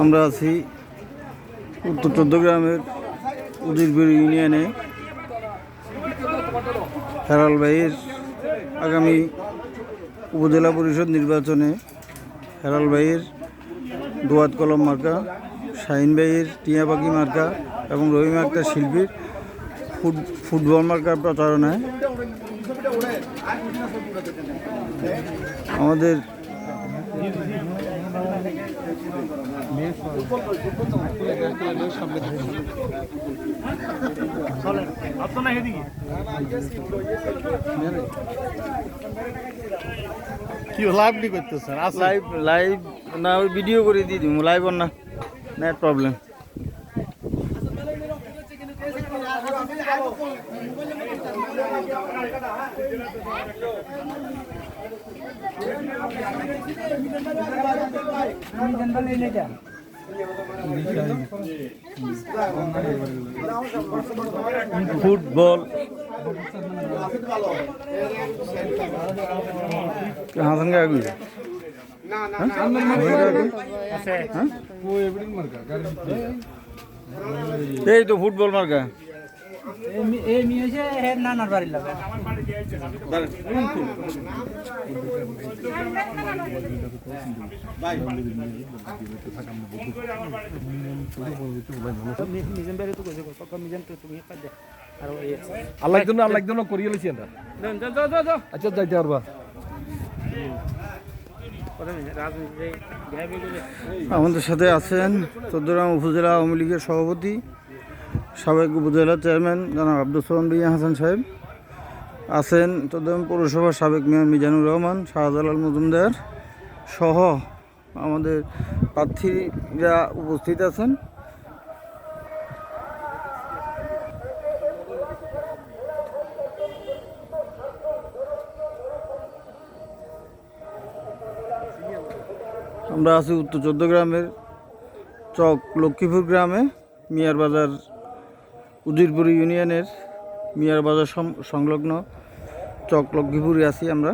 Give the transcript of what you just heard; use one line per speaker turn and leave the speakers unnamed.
আমরা আছি উত্তর চৌদ্দগ্রামের উজিরপুর ইউনিয়নে হেলাল ভাইয়ের আগামী উপজেলা পরিষদ নির্বাচনে হেলাল ভাইয়ের দোয়াত কলম মার্কা, শাহিন ভাইয়ের টিয়া পাখি মার্কা এবং রহিম আক্তার শিল্পীর ফুটবল মার্কার প্রচারণায় আমাদের লাইভ না ভিডিও করে দিয়ে দিব, লাইভ না নেট প্রবলেম। ফুটবল হাসান গাগুই এই তো ফুটবল মার্কা নানার বাড়ি লাগে
আল্লাহ জন্য করিয়ে লইছি আমরা। আচ্ছা যাইতে পারবা।
আমাদের সাথে আছেন চৌদ্দগ্রাম উপজেলা আওয়ামী লীগের সভাপতি, সাবেক উপজেলা চেয়ারম্যান জনাব আব্দুল সালাম বিয়া হাসান সাহেব, আছেন চৌদ্দগ্রাম পৌরসভার সাবেক মেয়র মিজানুর রহমান, শাহজালাল মজুমদার সহ আমাদের প্রার্থীরা উপস্থিত আছেন। আমরা আছি উত্তর চৌদ্দগ্রামের চক লক্ষ্মীপুর গ্রামে, মিয়ার বাজার উজিরপুর ইউনিয়নের মিয়ার বাজার সংলগ্ন চক লক্ষ্মীপুরে আছি আমরা।